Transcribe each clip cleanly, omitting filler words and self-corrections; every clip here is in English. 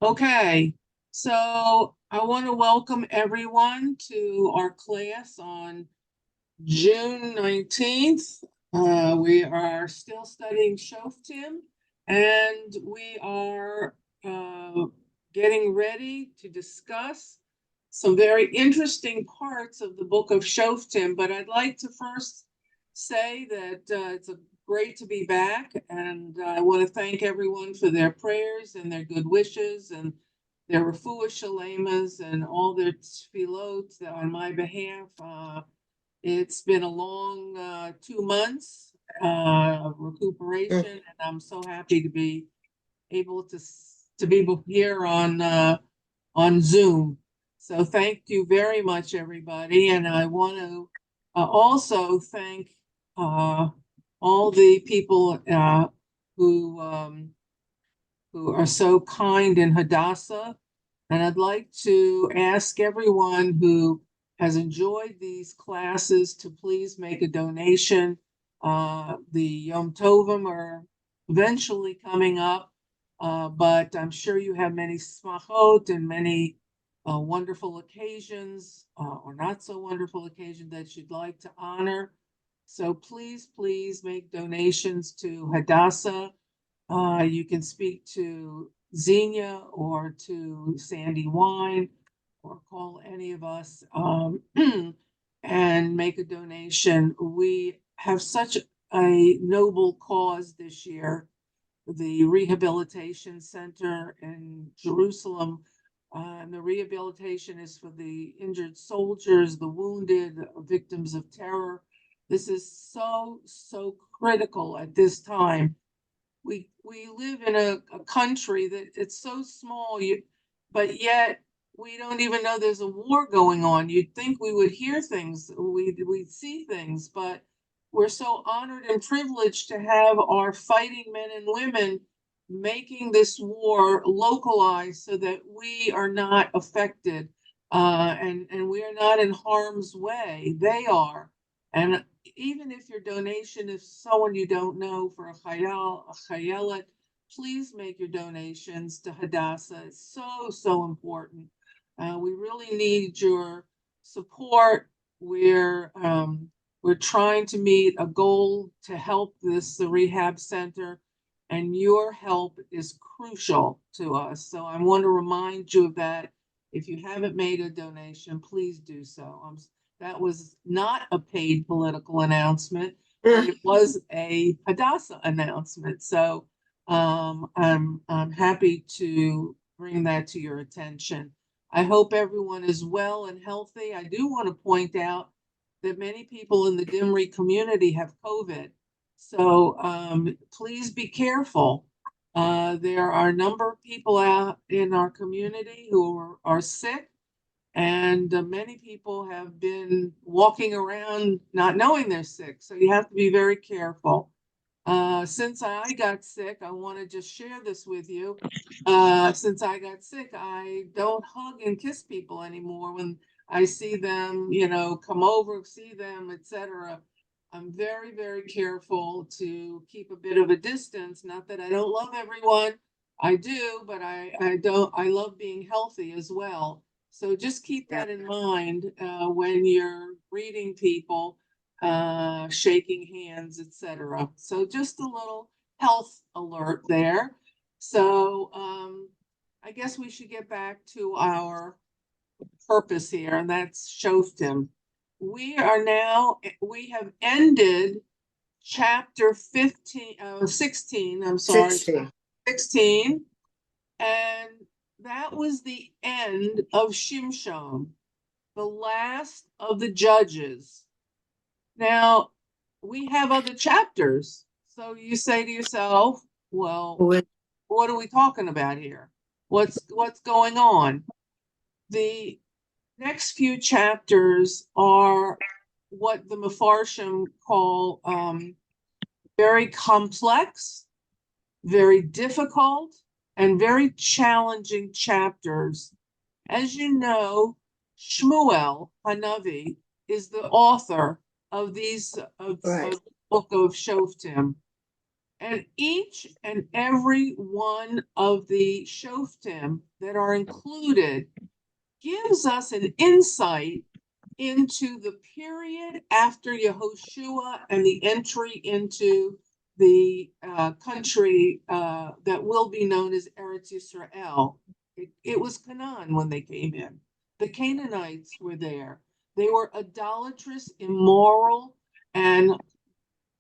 Okay, so I want to welcome everyone to our class on June 19th. We are still studying Shoftim, and we are getting ready to discuss some very interesting parts of the book of Shoftim. But I'd like to first say that it's great to be back, and I want to thank everyone for their prayers and their good wishes and their refuah shalemas and all their tefillot on my behalf. It's been a long 2 months of recuperation, and I'm so happy to be able to be here on Zoom. So thank you very much, everybody, and I want to also thank uh, all the people who um, who are so kind in Hadassah. And I'd like to ask everyone who has enjoyed these classes to please make a donation. The Yom Tovim are eventually coming up, but I'm sure you have many smachot and many wonderful occasions or not so wonderful occasions that you'd like to honor. So please make donations to Hadassah. You can speak to Xenia or to Sandy Wine or call any of us and make a donation. We have such a noble cause this year, the Rehabilitation Center in Jerusalem. And the rehabilitation is for the injured soldiers, the wounded, victims of terror. This is so critical at this time. We live in a country that it's so small, but yet we don't even know there's a war going on. You'd think we would hear things, we'd see things, but we're so honored and privileged to have our fighting men and women making this war localized so that we are not affected and we are not in harm's way. They are. And even if your donation is someone you don't know for a chayal, a chayelet, please make your donations to Hadassah. It's so important. We really need your support. We're trying to meet a goal to help the rehab center, and your help is crucial to us. So I want to remind you of that. If you haven't made a donation, please do so. That was not a paid political announcement, but it was a Hadassah announcement. So I'm happy to bring that to your attention. I hope everyone is well and healthy. I do want to point out that many people in the Dimri community have COVID. So please be careful. There are a number of people out in our community who are sick, and many people have been walking around not knowing they're sick. So you have to be very careful. Since I got sick, I want to just share this with you. Since I got sick, I don't hug and kiss people anymore when I see them, come over, see them, etc. I'm very careful to keep a bit of a distance. Not that I don't love everyone, I do, but I don't. I love being healthy as well. So just keep that in mind when you're greeting people, shaking hands, etc. So just a little health alert there. So I guess we should get back to our purpose here, and that's Shoftim. We have ended chapter 16, I'm sorry, 16, and that was the end of Shimshon, the last of the judges. Now, we have other chapters. So you say to yourself, well, what are we talking about here? What's going on? The next few chapters are what the Mefarshim call very complex, very difficult, and very challenging chapters. As you know, Shmuel Hanavi is the author of the book of Shoftim. And each and every one of the Shoftim that are included gives us an insight into the period after Yehoshua and the entry into the country that will be known as Eretz Yisrael. It was Canaan when they came in. The Canaanites were there. They were idolatrous, immoral, and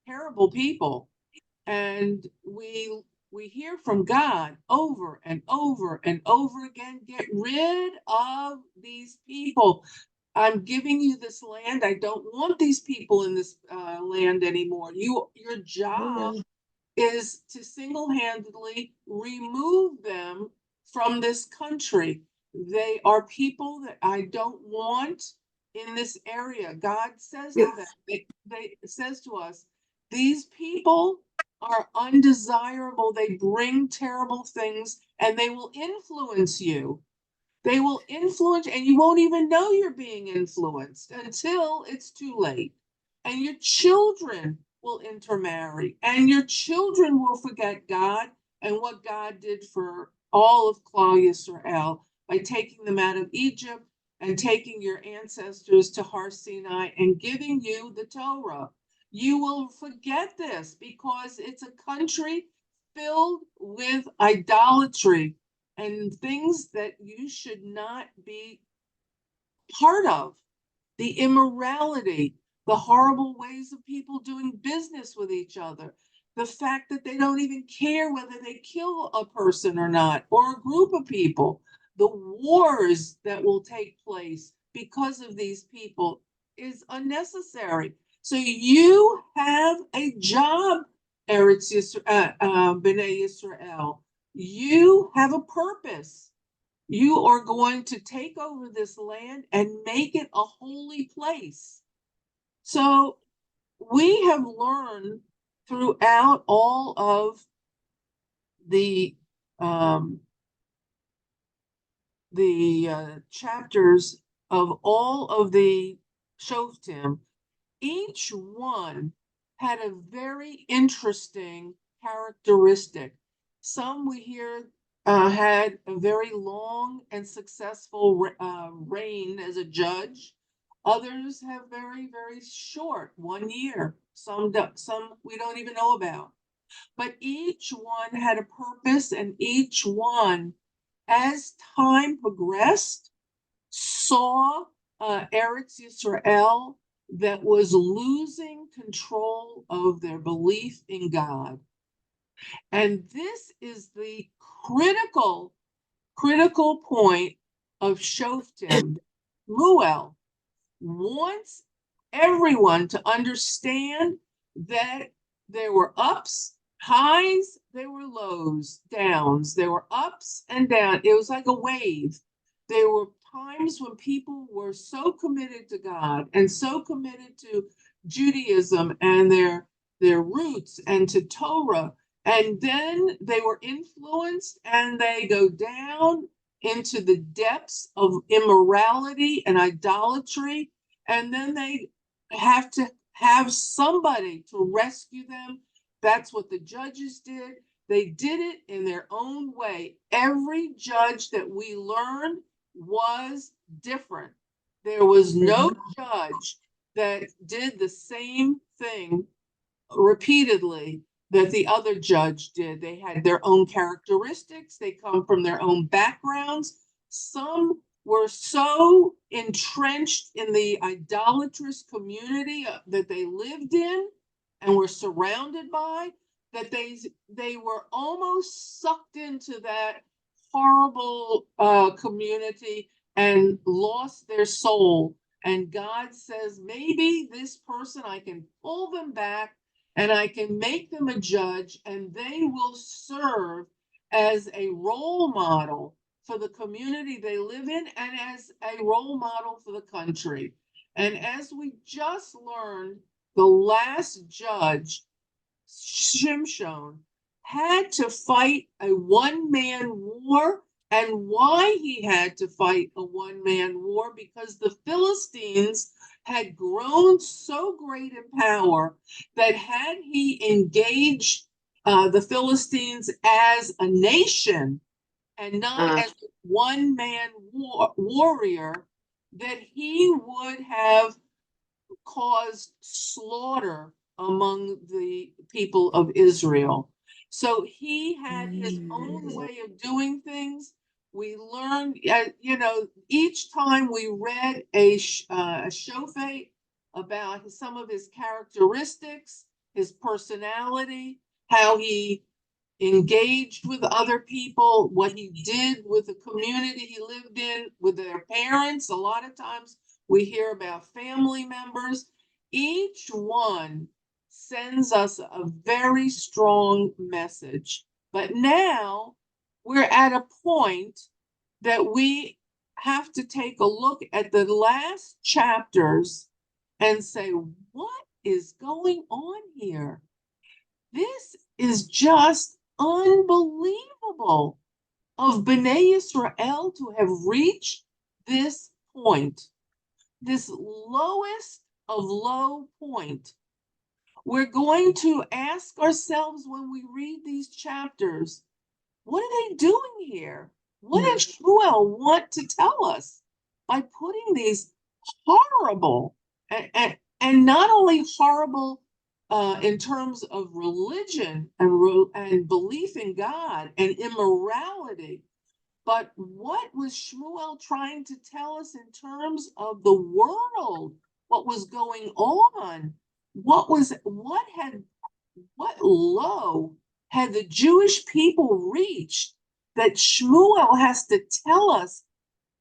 terrible people. And we hear from God over and over and over again, get rid of these people. I'm giving you this land. I don't want these people in this land anymore. Your job Amen. is to single-handedly remove them from this country. They are people that I don't want in this area. God says to them, they says to us, these people are undesirable. They bring terrible things and they will influence you. They will influence, and you won't even know you're being influenced until it's too late. And your children will intermarry, and your children will forget God and what God did for all of Klal Yisrael by taking them out of Egypt and taking your ancestors to Har Sinai and giving you the Torah. You will forget this because it's a country filled with idolatry and things that you should not be part of. The immorality, the horrible ways of people doing business with each other, the fact that they don't even care whether they kill a person or not, or a group of people, the wars that will take place because of these people is unnecessary. So you have a job, Eretz Yisrael, B'nai Yisrael. You have a purpose. You are going to take over this land and make it a holy place. So we have learned throughout all of the um, chapters of all of the Shoftim, each one had a very interesting characteristic. Some we hear had a very long and successful reign as a judge. Others have very, very short, 1 year. Some we don't even know about. But each one had a purpose, and each one, as time progressed, saw Eretz Yisrael that was losing control of their belief in God. And this is the critical point of Shoftim. Ruel wants everyone to understand that there were ups, highs, there were lows, downs, there were ups and downs. It was like a wave. There were times when people were so committed to God and so committed to Judaism and their roots and to Torah, and then they were influenced and they go down into the depths of immorality and idolatry, and then they have to have somebody to rescue them. That's what the judges did. They did it in their own way. Every judge that we learned was different. There was no judge that did the same thing repeatedly that the other judge did. They had their own characteristics, they come from their own backgrounds. Some were so entrenched in the idolatrous community that they lived in and were surrounded by, that they were almost sucked into that horrible community and lost their soul. And God says, maybe this person, I can pull them back and I can make them a judge, and they will serve as a role model for the community they live in and as a role model for the country. And as we just learned, the last judge, Shimshon, had to fight a one-man war. And why he had to fight a one-man war? Because the Philistines had grown so great in power that had he engaged the Philistines as a nation and not as a one-man warrior, that he would have caused slaughter among the people of Israel. So he had his own way of doing things. We learned, each time we read a Shoftim about some of his characteristics, his personality, how he engaged with other people, what he did with the community he lived in, with their parents. A lot of times we hear about family members. Each one sends us a very strong message. But now we're at a point that we have to take a look at the last chapters and say, what is going on here? This is just unbelievable of Bnei Israel to have reached this point, this lowest of low point. We're going to ask ourselves when we read these chapters, what are they doing here? What does Shmuel want to tell us by putting these horrible and not only horrible in terms of religion and belief in God and immorality, but what was Shmuel trying to tell us in terms of the world? What was going on? What low had the Jewish people reached that Shmuel has to tell us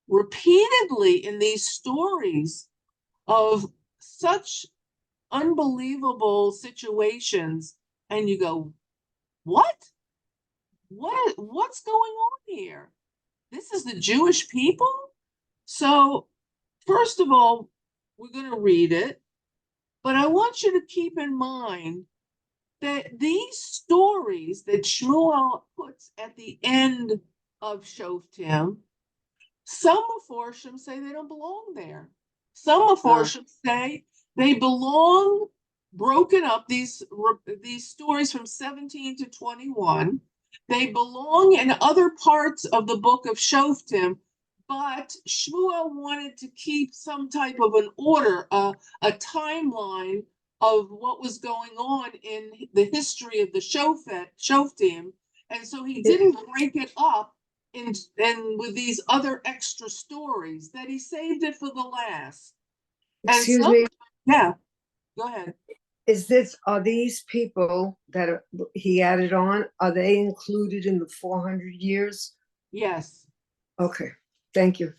repeatedly in these stories of such unbelievable situations, and you go, what's going on here? This is the Jewish people? So first of all, we're going to read it, but I want you to keep in mind that these stories that Shmuel puts at the end of Shoftim, some Meforshim say they don't belong there. Some Meforshim say they belong broken up, these stories from 17 to 21. They belong in other parts of the book of Shoftim, but Shmuel wanted to keep some type of an order, a timeline of what was going on in the history of the Shoftim. And so he didn't break it up and with these other extra stories, that he saved it for the last. Excuse me. Yeah, go ahead. Are these people that he added on, are they included in the 400 years? Yes. Okay, thank you.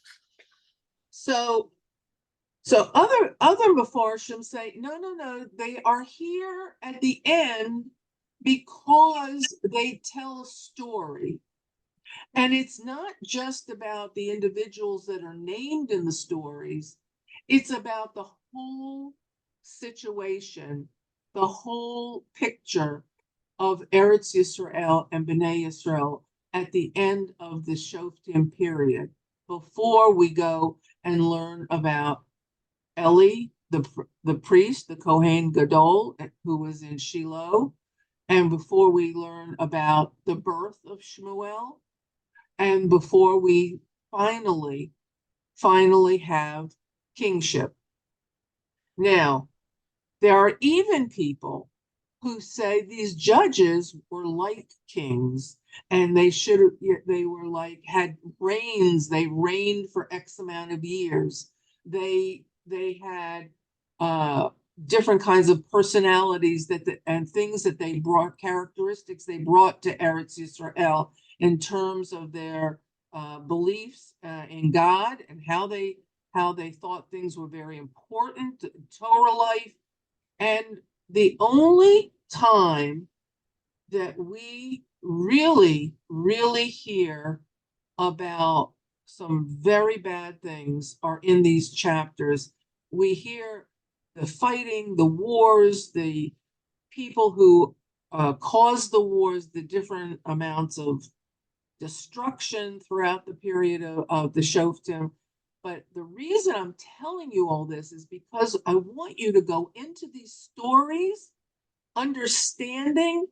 So other Mefarshim say, no, they are here at the end because they tell a story. And it's not just about the individuals that are named in the stories. It's about the whole situation, the whole picture of Eretz Yisrael and Bnei Yisrael at the end of the Shoftim period, before we go and learn about Eli, the priest, the Kohen Gadol, who was in Shiloh, and before we learn about the birth of Shmuel, and before we finally have kingship. Now, there are even people who say these judges were like kings, and they were like, had reigns, they reigned for X amount of years. They had different kinds of personalities and things that they brought, characteristics they brought to Eretz Yisrael in terms of their beliefs in God, and how they thought things were very important to Torah life. And the only time that we really hear about some very bad things are in these chapters. We hear the fighting, the wars, the people who caused the wars, the different amounts of destruction throughout the period of the Shoftim. But the reason I'm telling you all this is because I want you to go into these stories understanding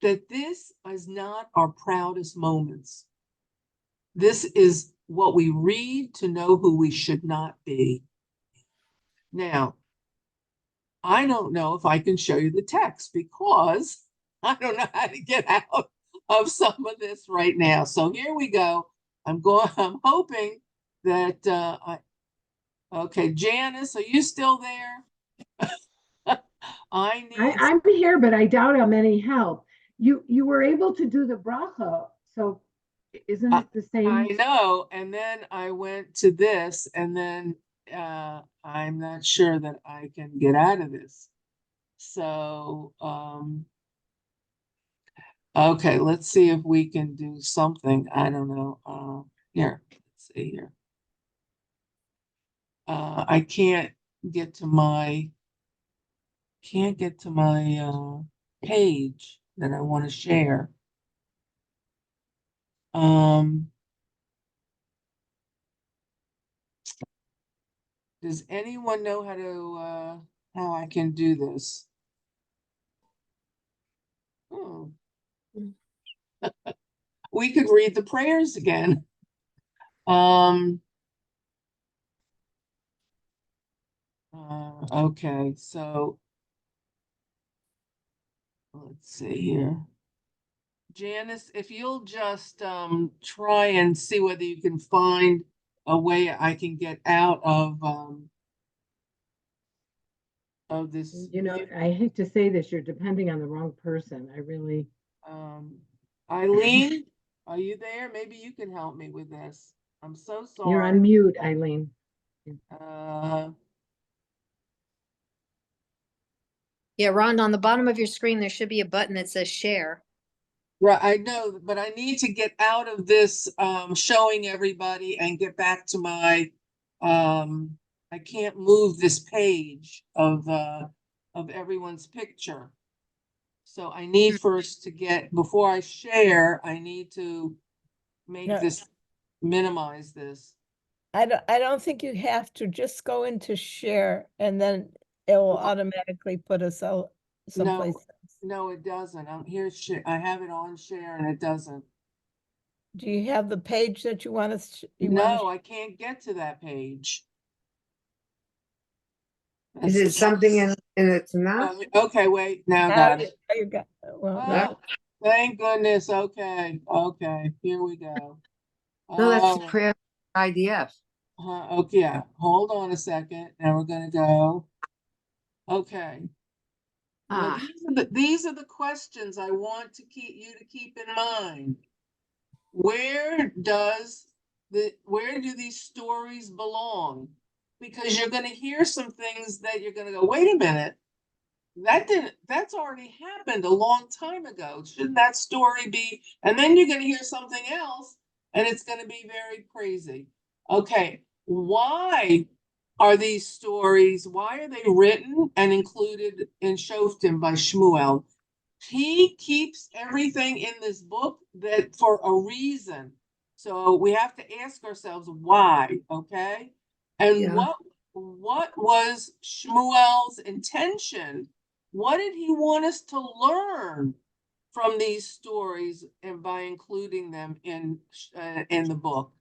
that this is not our proudest moments. This is what we read to know who we should not be. Now, I don't know if I can show you the text because I don't know how to get out of some of this right now. So here we go. I'm hoping that okay, Janice, are you still there? I need I'm here, but I doubt I'm any help. You were able to do the bracha, so isn't it the I same? know, and then I went to this, and then I'm not sure that I can get out of this. So okay, let's see if we can do something. I don't know. Here, let's see here. I get to my can't get to my page that I want to share. Does anyone know how I can do this? Hmm. We could read the prayers again. Okay, so let's see here. Janice, if you'll just try and see whether you can find a way I can get out of this. You know, I hate to say this, you're depending on the wrong person. I really. Eileen, are you there? Maybe you can help me with this. I'm so You're sorry. on mute, Eileen. Yeah, Rhonda, on the bottom of your screen, there should be a button that says share. Right, I know, but I need to get out of this showing everybody and get back to my I can't move this page of everyone's picture. So I need first to get before I share, I need to make No. this minimize this. I don't think you have to just go into share and then it will Well, automatically put us out someplace else. No, it doesn't. I'm here. I have it on share and it doesn't. Do you have the page that you want us? No, I can't get to that page. Is it something in it's not? Okay, wait, now got it. You got, well, Oh, thank goodness. Okay, here we go. No, that's the Oh, prayer IDF. okay, yeah. Hold on a second. Now we're gonna go. Okay. Now these are the questions I want to keep in mind. Where do these stories belong? Because you're going to hear some things that you're going to go, wait a minute, that's already happened a long time ago. Shouldn't that story be? And then you're going to hear something else and it's going to be very crazy. Okay, why are these stories, why are they written and included in Shoftim by Shmuel? He keeps everything in this book that for a reason. So we have to ask ourselves why, okay? And Yeah. what was Shmuel's intention? What did he want us to learn from these stories and by including them in the book?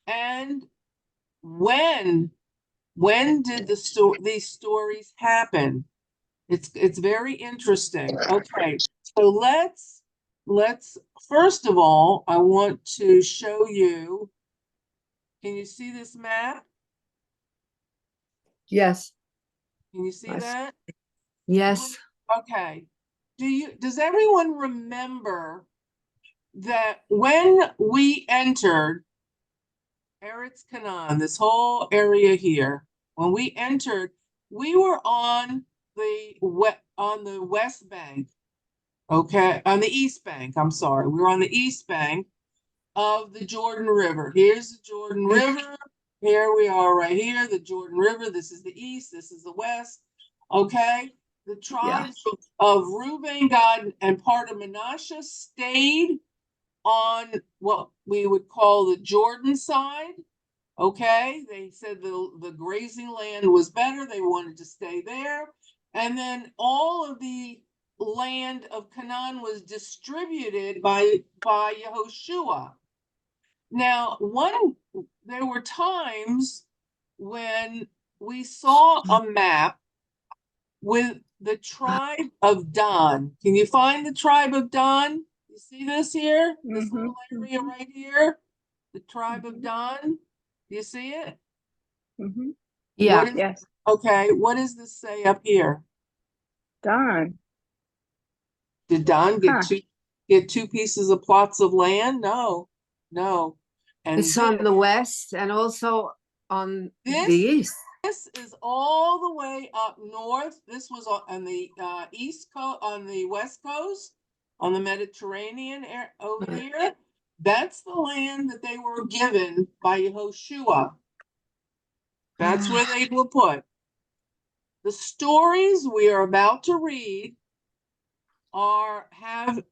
And when did these stories happen? It's very interesting. Okay, so let's first of all, I want to show you. Can you see this map? Yes. Can you see I see. that? Yes. Okay. Does everyone remember that when we entered Eretz Canaan, this whole area here, when we entered, we were on the west bank. Okay, on the east bank, I'm sorry. We're on the east bank of the Jordan River. Here's the Jordan River. Here we are right here, the Jordan River. This is the east, this is the west. Okay, the tribes of Reuben, Gad, and part of Manasseh stayed on what we would call the Jordan side. Okay, they said the grazing land was better. They wanted to stay there. And then all of the land of Canaan was distributed by Yehoshua. Now, there were times when we saw a map with the tribe of Dan. Can you find the tribe of Dan? You see this here? This little area right here? The tribe of Dan? Do you see it? Yeah, What is, okay, what does this say up here? darn. Did Dan Huh. get two pieces of plots of land? No, no. And It's on the west and also on the This- east. this is all the way up north. This was on the east coast, on the west coast, on the Mediterranean over Right. here. That's the land that they were given by Yehoshua. That's where they were put. The stories we are about to read have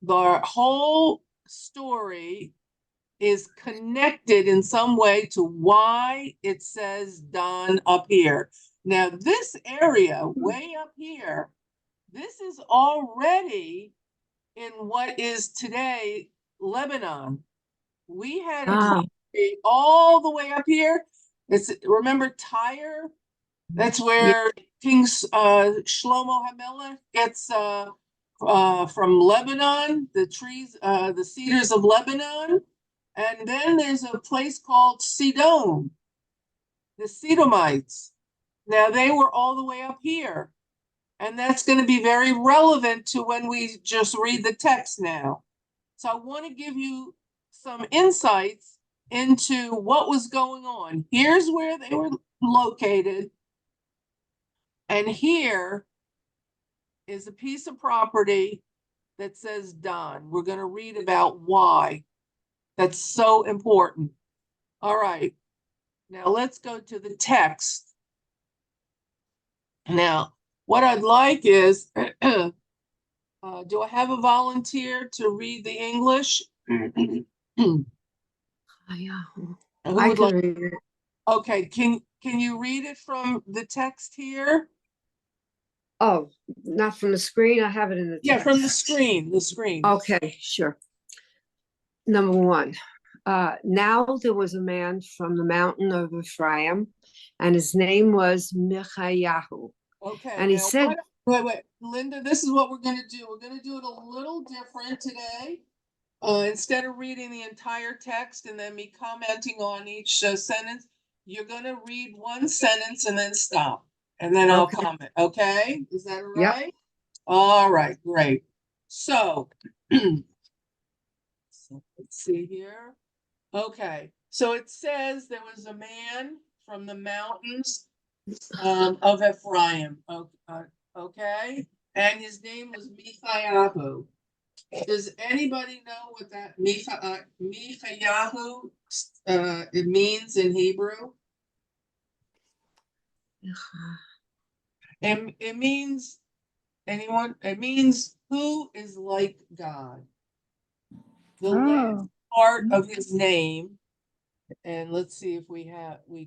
the whole story is connected in some way to why it says Dan up here. Now, this area way up here, this is already in what is today Lebanon. We had a country all the way up here. Remember Tyre? That's where King Shlomo HaMelech gets from Lebanon, the trees, the cedars of Lebanon. And then there's a place called Sidon, the Sidomites. Now they were all the way up here. And that's going to be very relevant to when we just read the text now. So I want to give you some insights into what was going on. Here's where they were located. And here is a piece of property that says Dan. We're going to read about why. That's so important. All right. Now let's go to the text. Now, what I'd like is, do I have a volunteer to read the English? Who I would can like? read it. Okay, can you read it from the text here? Oh, not from the screen. I have it in the Yeah, text. from the screen, the screen. Okay, sure. Number one, now there was a man from the mountain of Ephraim, and his name was Michayahu. Okay, And he now said, wait, Linda, this is what we're gonna do. We're gonna do it a little different today. Instead of reading the entire text and then me commenting on each sentence, you're gonna read one sentence and then stop, and then I'll Okay. comment, okay? Is that all Yep. right? All right, great. So, so let's see here. Okay, so it says there was a man from the mountains of Ephraim, okay? And his name was Michayahu. Does anybody know what that Michayahu it means in Hebrew? And it means, anyone? It means who is like God. The last part of his name, and let's see if we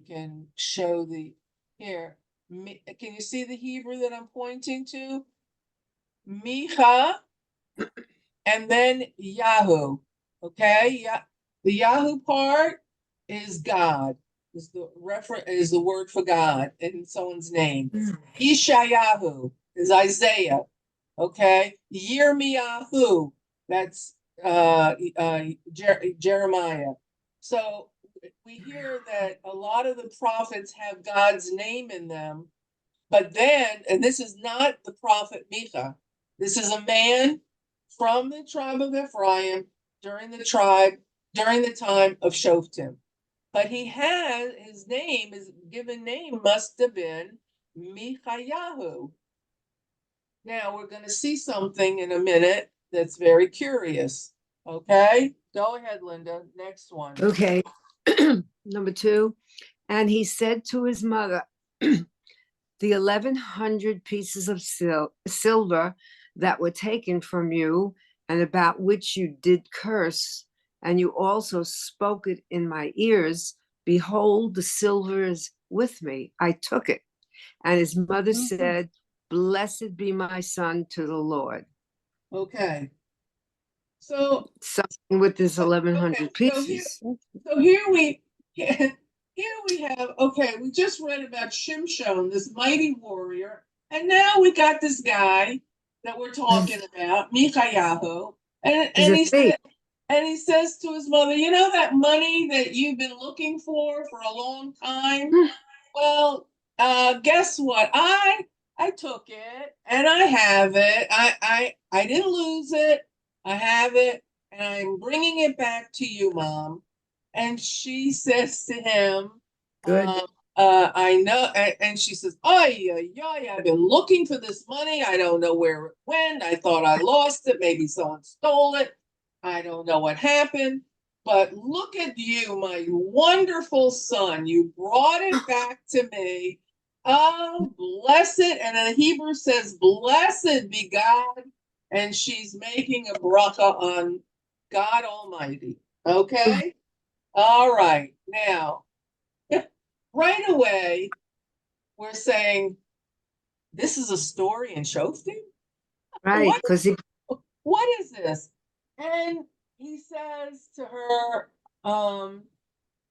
can show the here. Can you see the Hebrew that I'm pointing to? Micha, and then Yahoo. Okay, yeah. The Yahoo part is God. Is the word for God in someone's name. Yeshayahu is Isaiah. Okay, Yirmiyahu, that's Jeremiah. So we hear that a lot of the prophets have God's name in them, but then, and this is not the prophet Micha, this is a man from the tribe of Ephraim during the time of Shoftim. But his given name must have been Michayahu. Now we're going to see something in a minute that's very curious. Okay, go ahead, Linda. Next one. Okay. Number two, and he said to his mother, the 1,100 pieces of silver that were taken from you and about which you did curse, and you also spoke it in my ears, behold, the silver is with me. I took it. And his mother said, blessed be my son to the Lord. Okay. So, Something with this okay, 1,100 so here, pieces. so here we, here we have, okay, we just read about Shimshon, this mighty warrior, and now we got this guy that we're talking about, Michayahu, He's and a thief. he says to his mother, you know that money that you've been looking for a long time? Well, guess what? I took it and I have it. I didn't lose it. I have it, and I'm bringing it back to you, Mom. And she says to him, Good. I know, and she says, oh, yeah, I've been looking for this money. I don't know where it went. I thought I lost it. Maybe someone stole it. I don't know what happened. But look at you, my wonderful son. You brought it back to me. Oh, blessed. And the Hebrew says, blessed be God. And she's making a bracha on God Almighty. Okay? All right. Now, right away, we're saying, this is a story in Shoftim? Right, because he What is this? And he says to her,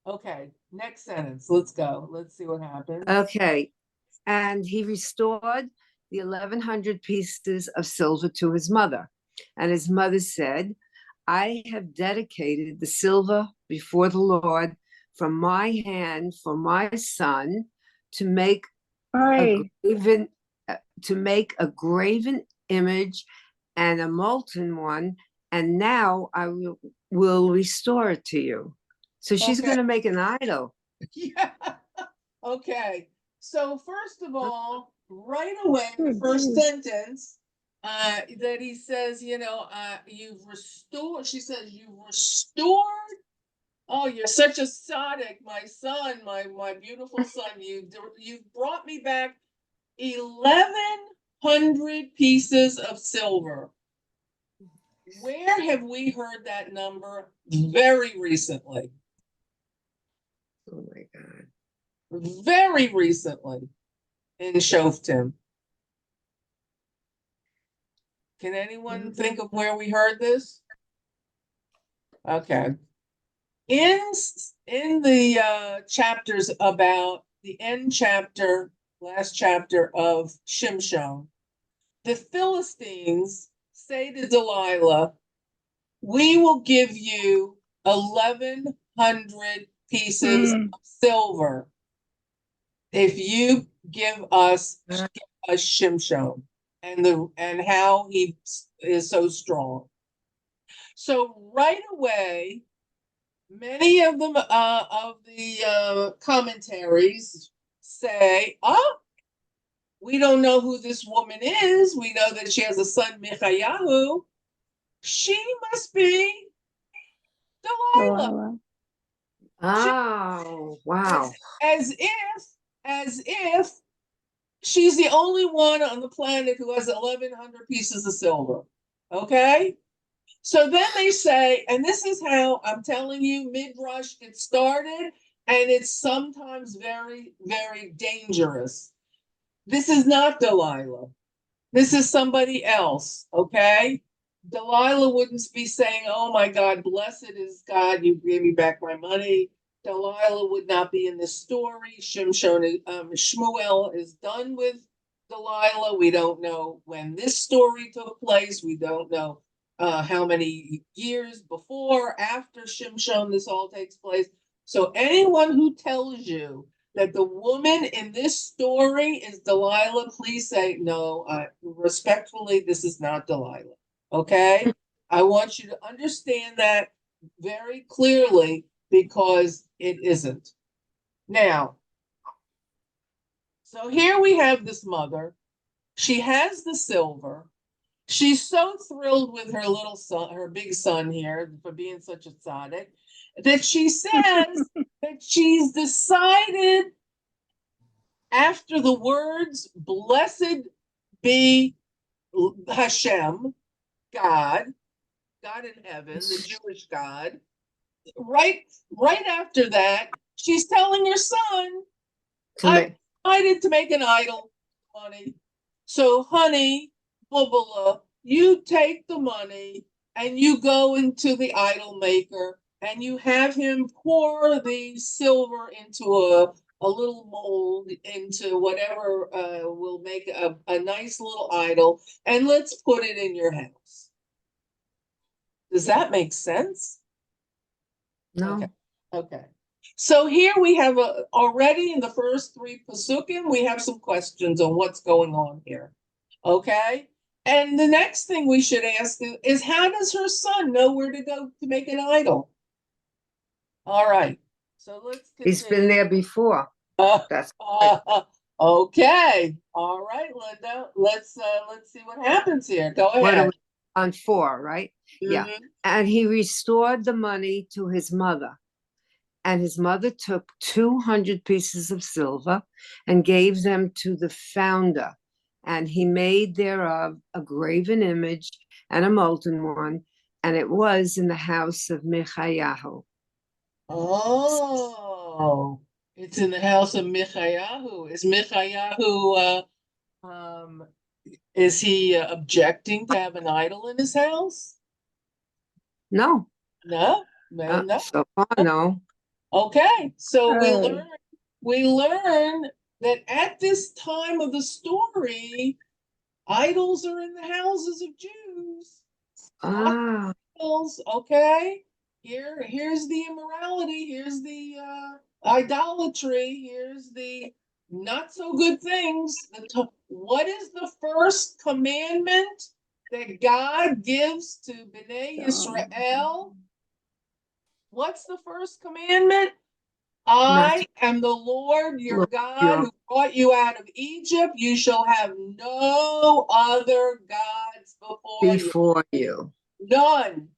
okay, next sentence. Let's go. Let's see what happens. okay. And he restored the 1,100 pieces of silver to his mother. And his mother said, I have dedicated the silver before the Lord from my hand for my son to make a Oi. graven image and a molten one, and now I will restore it to you. So she's Okay. going to make an idol. Yeah. Okay. So first of all, right away, the first sentence, that he says, you've restored. She says, you've restored. Oh, you're such a tzaddik, my son, my beautiful son. You've brought me back 1,100 pieces of silver. Where have we heard that number? Very recently. Oh my God. Very recently in Shoftim. Can anyone think of where we heard this? Okay. In the chapters about the end chapter, last chapter of Shimshon, the Philistines say to Delilah, we will give you 1,100 pieces of silver if you give us Shimshon and how he is so strong. So right away, many of them of the commentaries say, "Oh, we don't know who this woman is. We know that she has a son, Michayahu. She must be Delilah." Oh, wow. As if she's the only one on the planet who has 1,100 pieces of silver. Okay? So then they say, and this is how I'm telling you, Midrash gets started, and it's sometimes very, very dangerous. This is not Delilah. This is somebody else, okay? Delilah wouldn't be saying, oh my God, blessed is God, you gave me back my money. Delilah would not be in this story. Shmuel is done with Delilah. We don't know when this story took place. We don't know how many years before, after Shimshon, this all takes place. So anyone who tells you that the woman in this story is Delilah, please say, no, respectfully, this is not Delilah, okay? I want you to understand that very clearly because it isn't. Now, so here we have this mother. She has the silver. She's so thrilled with her little son, her big son here, for being such a tzaddik, that she says that she's decided, after the words, blessed be Hashem, God in heaven, the Jewish God, right after that, she's telling her son, I decided to make an idol, money. So, honey, Bubala, you take the money and you go into the idol maker and you have him pour the silver into a little mold, into whatever will make a nice little idol, and let's put it in your house. Does that make sense? No, Okay. Okay. So here we have already in the first 3 pasukim, we have some questions on what's going on here. Okay. And the next thing we should ask is how does her son know where to go to make an idol? All right. So let's he's continue. been there before. Uh, That's okay. All right, Linda. Let's see what happens here. Go what are ahead. we on 4, right? Yeah. Mhm. And he restored the money to his mother. And his mother took 200 pieces of silver and gave them to the founder. And he made thereof a graven image and a molten one. And it was in the house of Michayahu. Oh, it's in the house of Michayahu. Is Michayahu, is he objecting to have an idol in his house? No, No, no. so far, no. Okay, so Oh. we learn that at this time of the story, idols are in the houses of Jews. Ah, Idols, okay. Here's the immorality, here's the idolatry, here's the not so good things. What is the first commandment that God gives to Bnei Yisrael? What's the first commandment? I am the Lord your Lord, God your- who brought you out of Egypt. You shall have no other gods before you. before you. None.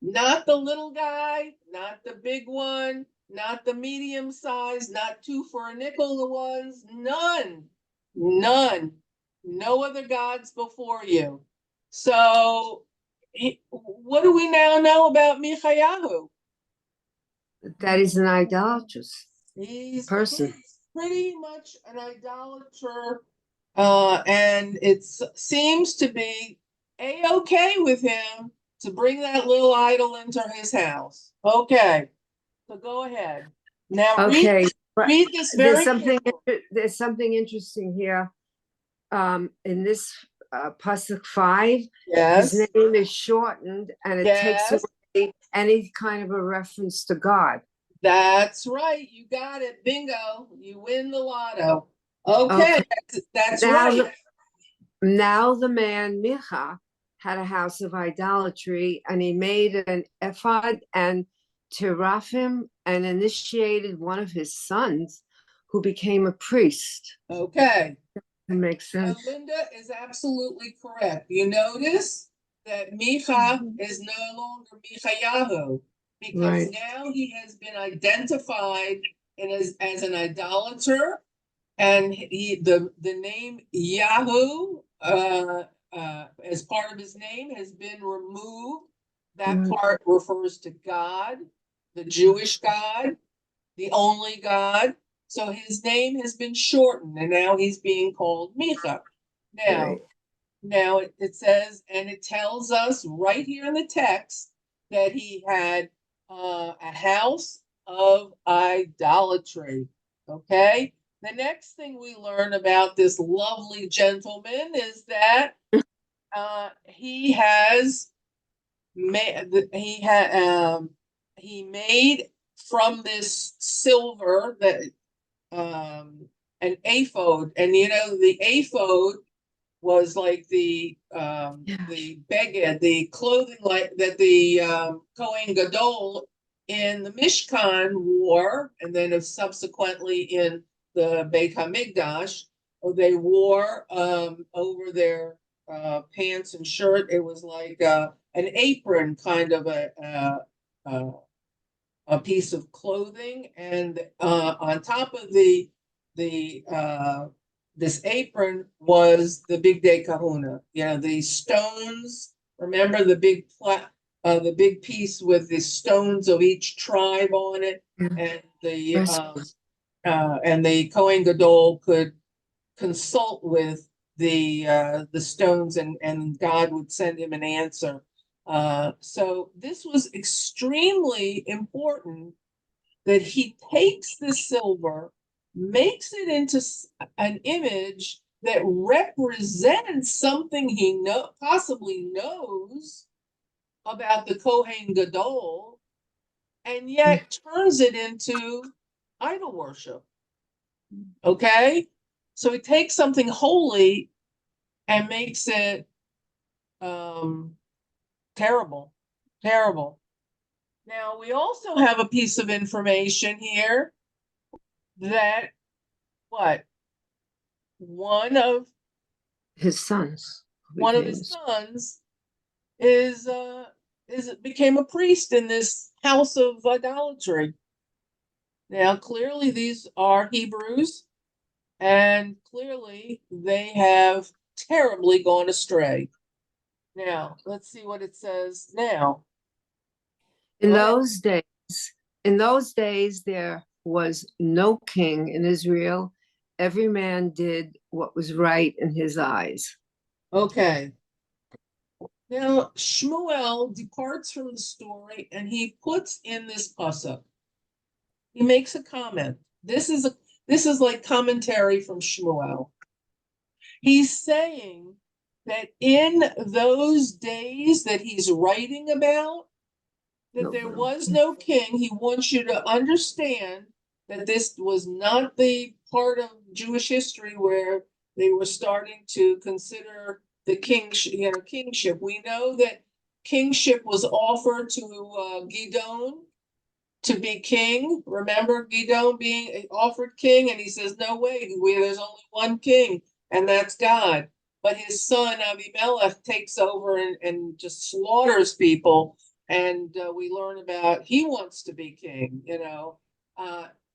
Not the little guy, not the big one, not the medium size, not 2 for a nickel ones. None. None. No other gods before you. So, what do we now know about Michayahu? That is an idolatrous He's person. pretty much an idolater, and it seems to be a-okay with him to bring that little idol into his house. Okay, so go ahead. Now Okay, but read this very there's something interesting here. In this pasuk 5, Yes, his name is shortened, and it takes yes, away any kind of a reference to God. that's right. You got it. Bingo. You win the lotto. Okay, that's Now, right. now the man Micha had a house of idolatry, and he made an ephod and teraphim, and initiated one of his sons, who became a priest. Okay. That makes So sense. Linda is absolutely correct. You notice that Micha is no longer Michayahu because Right. now he has been identified as an idolater, and the name Yahoo as part of his name has been removed. That part refers to God, the Jewish God, the only God. So his name has been shortened, and now he's being called Micha. Right. Now it says, and it tells us right here in the text that he had a house of idolatry. Okay. The next thing we learn about this lovely gentleman is that he has made he made from this silver that an ephod, and the ephod was like the beged, the clothing like that the Kohen Gadol in the Mishkan wore, and then subsequently in the Beit HaMikdash, they wore over their pants and shirt. It was like an apron, kind of a piece of clothing, and on top of the this apron was the big day kahuna. The stones. Remember the big piece with the stones of each tribe on it, and the Kohen Gadol could consult with the stones, and God would send him an answer. So this was extremely important that he takes the silver, makes it into an image that represents something he possibly knows about the Kohen Gadol, and yet turns it into idol worship. Okay? So he takes something holy and makes it terrible. Terrible. Now, we also have a piece of information here that what? One of His sons. his sons is became a priest in this house of idolatry. Now, clearly these are Hebrews, and clearly they have terribly gone astray. Now, let's see what it says now. In Go ahead. those days, there was no king in Israel. Every man did what was right in his eyes. Okay. Now, Shmuel departs from the story and he puts in this pasuk. He makes a comment. This is like commentary from Shmuel. He's saying that in those days that he's writing about, that there was no king. He wants you to understand that this was not the part of Jewish history where they were starting to consider the kingship. We know that kingship was offered to Gidon to be king. Remember Gidon being offered king, and he says, "No way, there's only one king, and that's God." But his son Abimelech takes over and just slaughters people. And we learn about he wants to be king.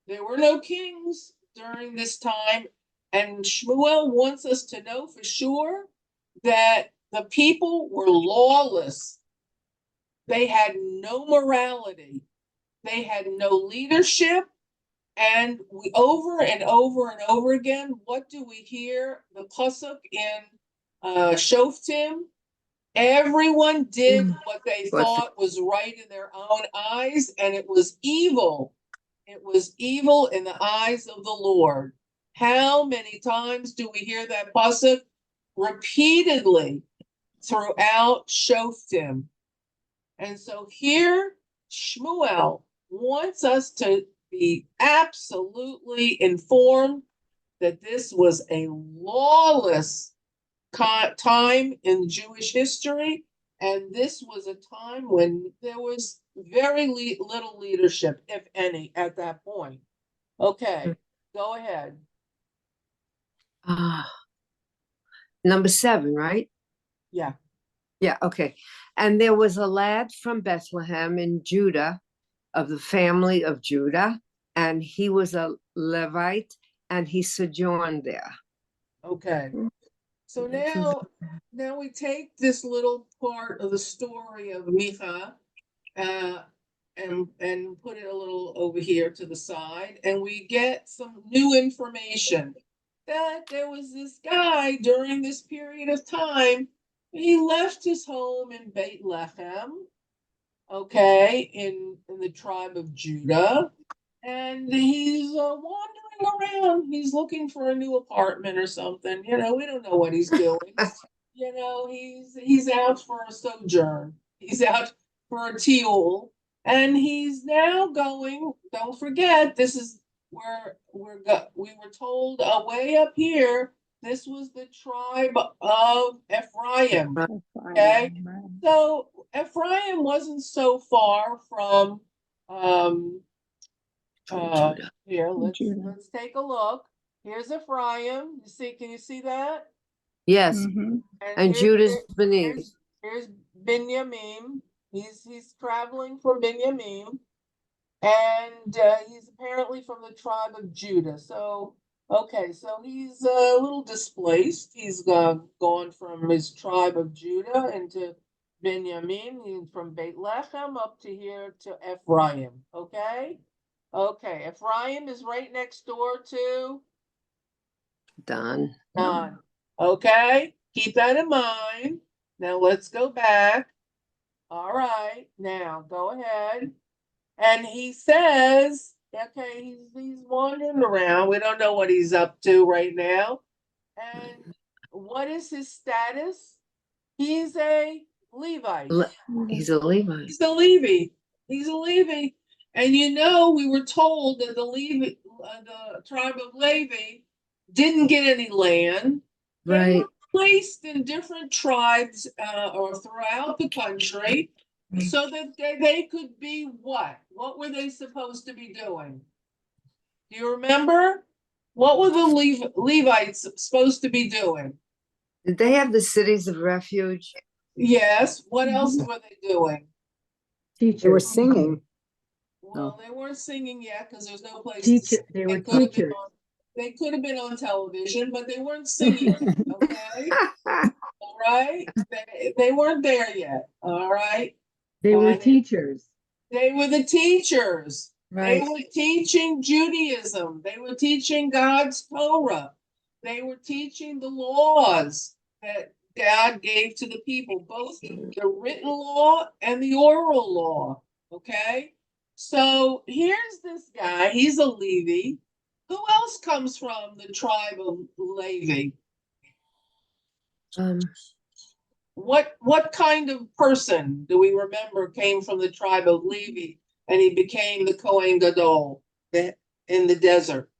There were no kings during this time, and Shmuel wants us to know for sure that the people were lawless. They had no morality. They had no leadership. And we over and over and over again, what do we hear? The pasuk in Shoftim. Everyone did what they thought was right in their own eyes, and it was evil. It was evil in the eyes of the Lord. How many times do we hear that pasuk? Repeatedly throughout Shoftim. And so here, Shmuel wants us to be absolutely informed that this was a lawless time in Jewish history, and this was a time when there was very little leadership, if any, at that point. Okay, go ahead. Number 7, right? Yeah. Yeah, okay. And there was a lad from Bethlehem in Judah, of the family of Judah, and he was a Levite, and he sojourned there. Okay. So now we take this little part of the story of Micha and put it a little over here to the side, and we get some new information that there was this guy during this period of time. He left his home in Bethlehem, okay, in the tribe of Judah, and he's wandering around. He's looking for a new apartment or something. We don't know what he's doing. He's out for a sojourn. He's out for a tiul, and he's now going. Don't forget, this is where we were told way up here. This was the tribe of Ephraim. Okay, so Ephraim wasn't so far from here. Let's take a look. Here's Ephraim. Can you see that? Yes. And Judah's beneath. Here's Binyamin. He's traveling from Binyamin, and he's apparently from the tribe of Judah. So okay, so he's a little displaced. He's gone from his tribe of Judah into Binyamin. He's from Bethlehem up to here to Ephraim. Okay. Ephraim is right next door to Dan. Dan. Okay, keep that in mind. Now let's go back. All right, now go ahead. And he says, okay, he's wandering around. We don't know what he's up to right now. And what is his status? He's a Levite. He's a Levite. He's a Levy. He's a Levy. And you know, we were told that the tribe of Levi didn't get any land. They Right. were placed in different tribes or throughout the country so that they could be what? What were they supposed to be doing? Do you remember? What were the Levites supposed to be doing? Did they have the cities of refuge? Yes. What else were they doing? They were Teachers, singing. Well, they weren't singing yet because there's no place. teacher, they were could have been teachers. they could have been on television, but they weren't singing. Okay, all right. They weren't there yet. All right. They were Fine. teachers. They were the teachers. They Right. were teaching Judaism. They were teaching God's Torah. They were teaching the laws that God gave to the people, both the written law and the oral law. Okay. So here's this guy. He's a Levi. Who else comes from the tribe of Levi? What kind of person do we remember came from the tribe of Levi and he became the Kohen Gadol in the desert?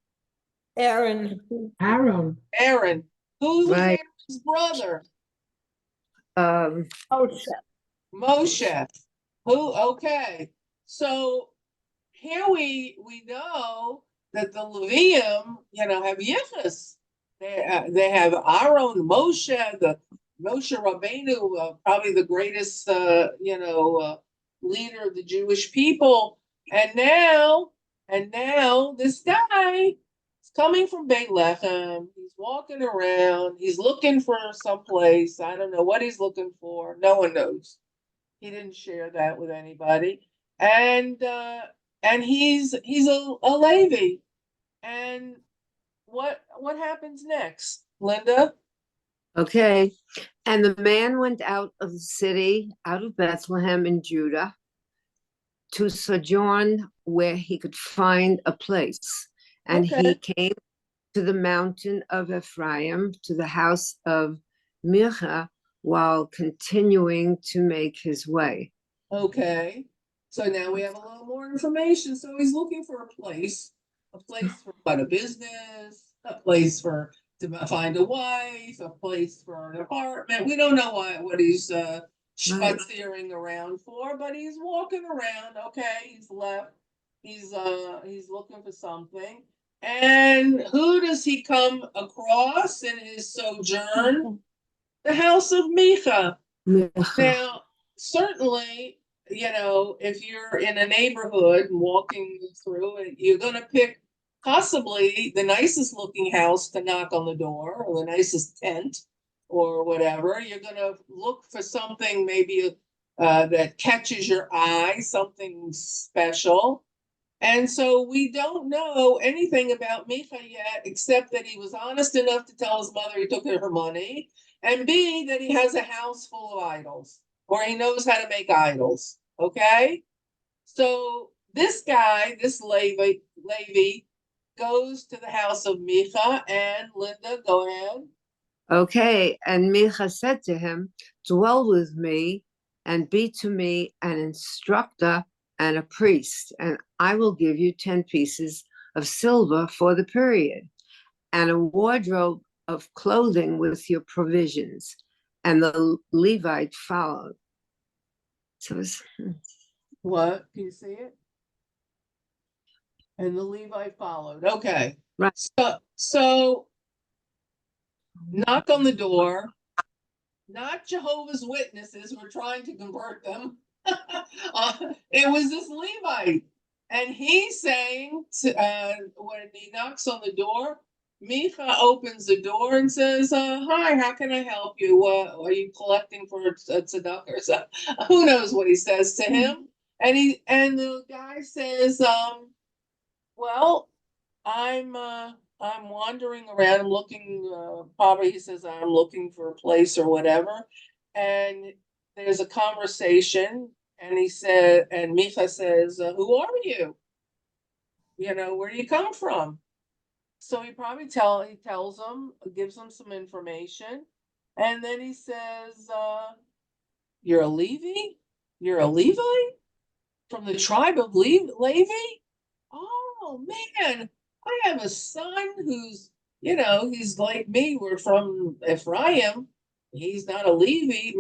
Aaron. Aaron, Aaron. Who was Right. Aaron's brother? Moshe. Moshe. Who? Okay. So here we know that the Levium, have yichus. They have Aaron, Moshe, the Moshe Rabbeinu, probably the greatest, leader of the Jewish people. And now this guy is coming from Beit Lechem. He's walking around. He's looking for someplace. I don't know what he's looking for. No one knows. He didn't share that with anybody. And he's a Levi. And what happens next, Linda? Okay. And the man went out of the city, out of Bethlehem in Judah, to sojourn where he could find a place. And he Okay. came to the mountain of Ephraim, to the house of Micha, while continuing to make his way. Okay. So now we have a little more information. So he's looking for a place for what, a business, a place to find a wife, a place for an apartment. We don't know what he's schmutziering around for, but he's walking around. Okay, he's left. He's looking for something. And who does he come across in his sojourn? The house of Micha. Micha. Now, certainly, if you're in a neighborhood and walking through it, you're going to pick possibly the nicest looking house to knock on the door, or the nicest tent or whatever. You're going to look for something maybe that catches your eye, something special. And so we don't know anything about Micha yet, except that he was honest enough to tell his mother he took her money, and B, that he has a house full of idols, or he knows how to make idols. Okay? So this guy, this Levi, goes to the house of Micha, and Linda, go ahead. Okay. And Micha said to him, dwell with me and be to me an instructor and a priest, and I will give you 10 pieces of silver for the period, and a wardrobe of clothing with your provisions. And the Levite followed. So it's, What? Can you see it? And the Levite followed. Okay. Right. So knock on the door. Not Jehovah's Witnesses who are trying to convert them. It was this Levite. And he's saying, when he knocks on the door, Micha opens the door and says, hi, how can I help you? Are you collecting for a tzedakah or something? Who knows what he says to him? And the guy says, well, I'm I'm wandering around, I'm looking, probably he says I'm looking for a place or whatever. And there's a conversation and he said, and Micha says, who are you? You know, where do you come from? So he tells them, gives them some information. And then he says, you're a Levi? You're a Levite? From the tribe of Levi? Oh man, I have a son who's, he's like me. We're from Ephraim. He's not a Levi.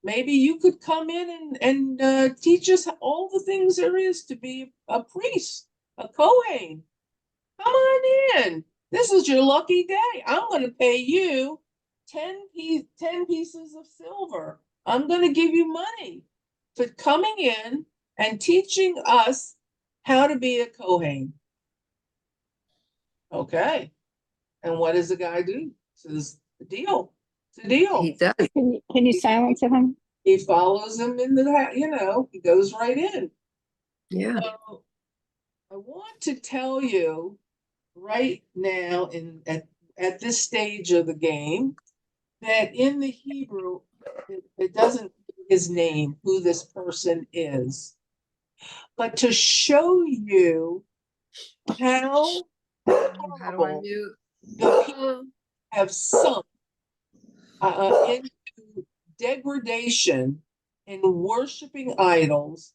Maybe you could come in and teach us all the things there is to be a priest, a Kohen. Come on in. This is your lucky day. I'm going to pay you 10 pieces of silver. I'm going to give you money for coming in and teaching us how to be a Kohen. Okay. And what does the guy do? Says, deal. It's a deal. He does. Can you silence him? He follows him into the, he goes right in. Yeah. So I want to tell you right now at this stage of the game that in the Hebrew, it doesn't give his name, who this person is. But to show you how How do I horrible mute? the people have sunk into degradation in worshiping idols,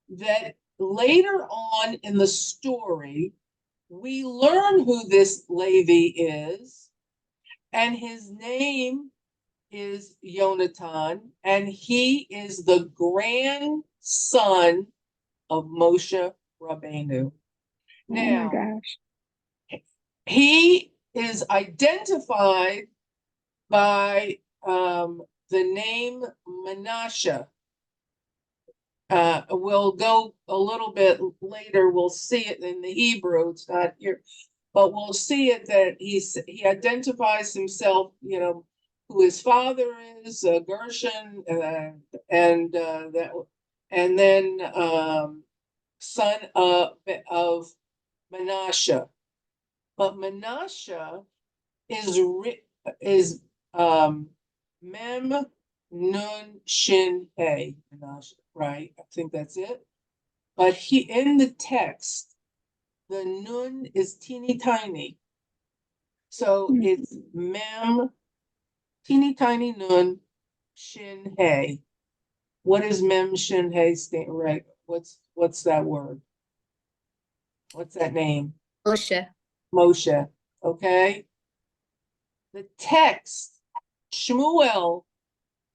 that later on in the story, we learn who this Levi is, and his name is Yonatan, and he is the grandson of Moshe Rabbeinu. Oh Now, my gosh. he is identified by the name Menashe. We'll go a little bit later. We'll see it in the Hebrew. It's not here, but we'll see it that he identifies himself, who his father is, Gershon, and then son of Menashe. But Menashe is Mem Nun Shin He, right? I think that's it. But in the text, the Nun is teeny tiny. So it's Mem, teeny tiny Nun, Shin He. What is Mem Shin He stand? Right? What's that word? What's that name? Moshe. Moshe. Okay. The text, Shmuel,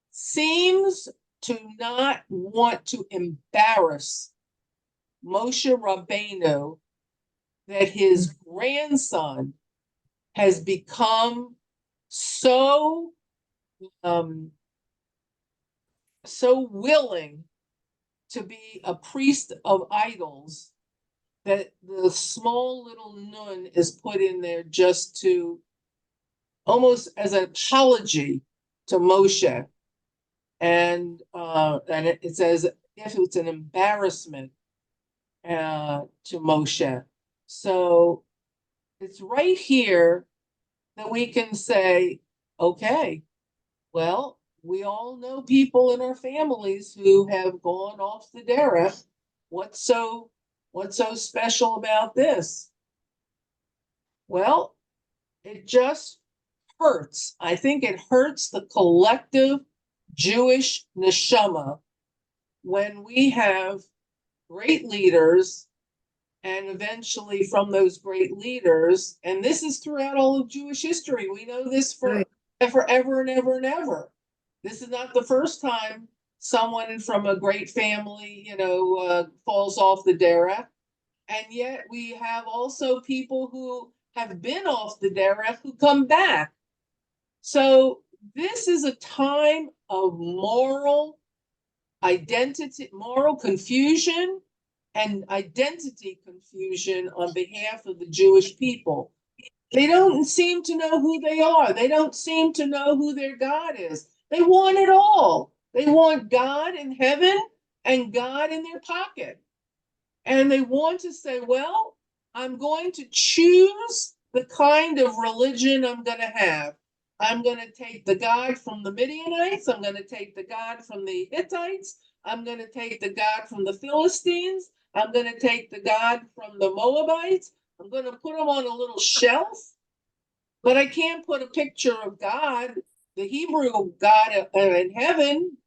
seems to not want to embarrass Moshe Rabbeinu that his grandson has become so willing to be a priest of idols that the small little nun is put in there just to almost as an apology to Moshe. And it says if it's an embarrassment to Moshe. So it's right here that we can say, okay, well, we all know people in our families who have gone off the derech. What's so special about this? Well, it just hurts. I think it hurts the collective Jewish neshama when we have great leaders, and eventually from those great leaders, and this is throughout all of Jewish history. We know this for forever and ever and ever. This is not the first time someone from a great family, falls off the derech. And yet we have also people who have been off the derech who come back. So this is a time of moral identity, moral confusion, and identity confusion on behalf of the Jewish people. They don't seem to know who they are. They don't seem to know who their God is. They want it all. They want God in heaven and God in their pocket. And they want to say, well, I'm going to choose the kind of religion I'm going to have. I'm going to take the God from the Midianites. I'm going to take the God from the Hittites. I'm going to take the God from the Philistines. I'm going to take the God from the Moabites. I'm going to put them on a little shelf, but I can't put a picture of God, the Hebrew God in heaven,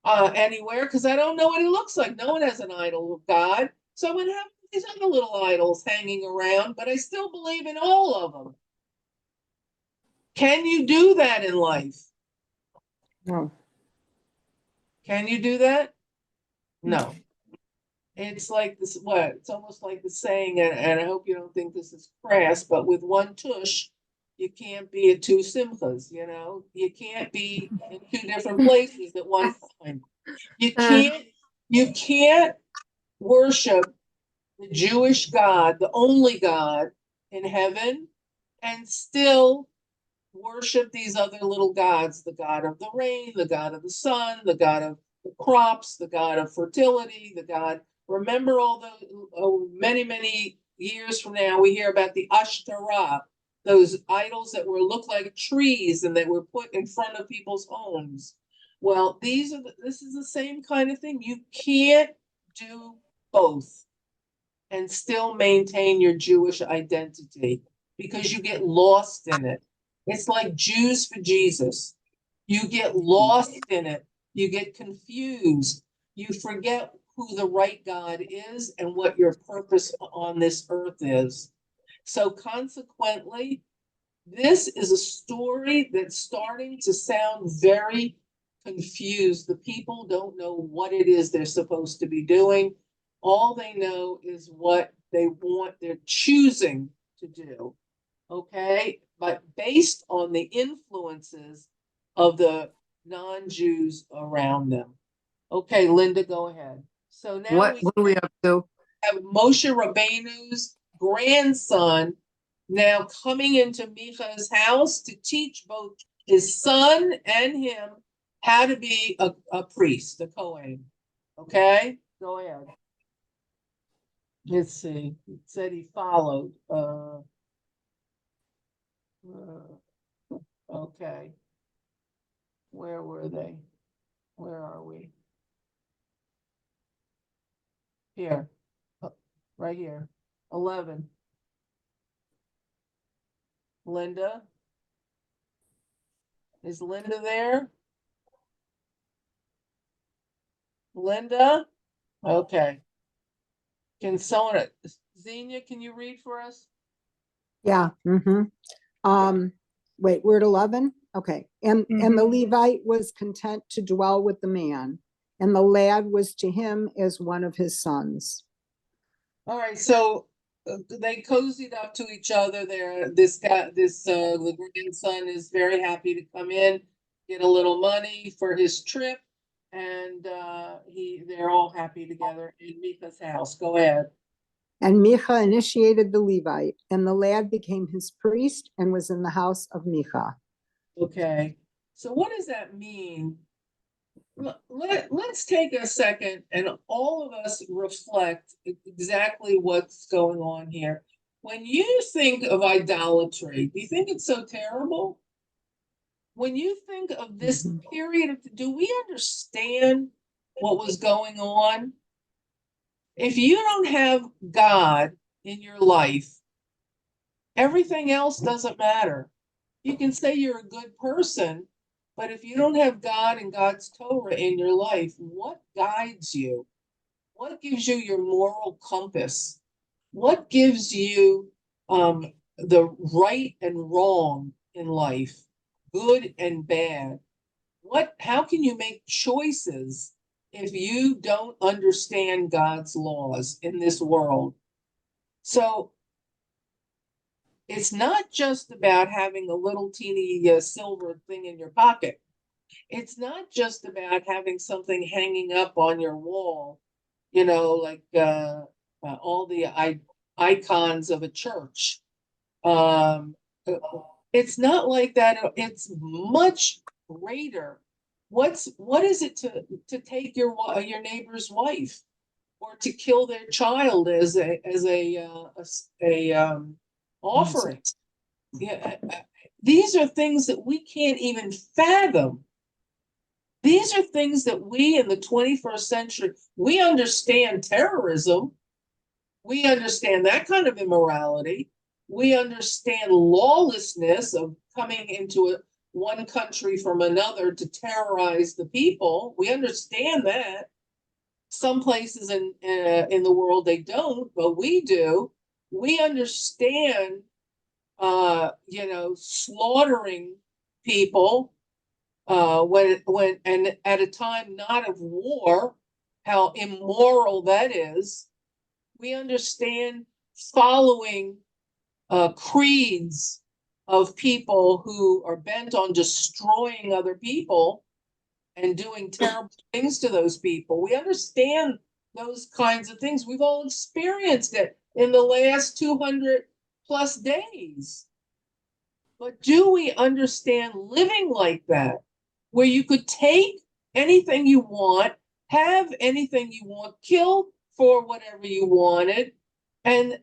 anywhere, because I don't know what he looks like. No one has an idol of God. So I'm going to have these other little idols hanging around, but I still believe in all of them. Can you do that in life? No. Can you do that? No. It's like this, what? It's almost like the saying, and I hope you don't think this is crass, but with one tush, you can't be at two simchas, you know? You can't be in two different places at one time. You can't worship the Jewish God, the only God in heaven, and still worship these other little gods, the God of the rain, the God of the sun, the God of the crops, the God of fertility, the God. Remember all the many, many years from now, we hear about the Ashtoreth, those idols that look like trees and that were put in front of people's homes. Well, this is the same kind of thing. You can't do both and still maintain your Jewish identity because you get lost in it. It's like Jews for Jesus. You get lost in it. You get confused. You forget who the right God is and what your purpose on this earth is. So consequently, this is a story that's starting to sound very confused. The people don't know what it is they're supposed to be doing. All they know is what they want, they're choosing to do. Okay, but based on the influences of the non-Jews around them. Okay, Linda, go ahead. So now What are we up to? have Moshe Rabbeinu's grandson now coming into Micha's house to teach both his son and him how to be a priest, a Kohen. Okay, go ahead. Let's see. It said he followed. Okay. Where were they? Where are we? Here. Right here. 11. Linda? Is Linda there? Linda? Okay. Can someone, Xenia, can you read for us? Yeah. Wait, we're at 11? Okay. And the Levite was content to dwell with the man, and the lad was to him as one of his sons. All right, so they cozied up to each other there. This guy, the grandson is very happy to come in, get a little money for his trip, and they're all happy together in Mika's house. Go ahead. And Micha initiated the Levite, and the lad became his priest and was in the house of Micha. Okay, so what does that mean? Let's take a second and all of us reflect exactly what's going on here. When you think of idolatry, do you think it's so terrible? When you think of this period, do we understand what was going on? If you don't have God in your life, everything else doesn't matter. You can say you're a good person, but if you don't have God and God's Torah in your life, what guides you? What gives you your moral compass? What gives you the right and wrong in life, good and bad? How can you make choices if you don't understand God's laws in this world? So it's not just about having a little teeny silver thing in your pocket. It's not just about having something hanging up on your wall, like all the icons of a church. It's not like that. It's much greater. What is it to take your neighbor's wife? or to kill their child as a offering. Yeah, these are things that we can't even fathom. These are things that we in the 21st century, we understand terrorism. We understand that kind of immorality. We understand lawlessness of coming into one country from another to terrorize the people. We understand that. Some places in the world they don't, but we do. We understand, slaughtering people when and at a time not of war, how immoral that is. We understand following creeds of people who are bent on destroying other people and doing terrible things to those people. We understand those kinds of things. We've all experienced it in the last 200 plus days. But do we understand living like that, where you could take anything you want, have anything you want, kill for whatever you wanted, and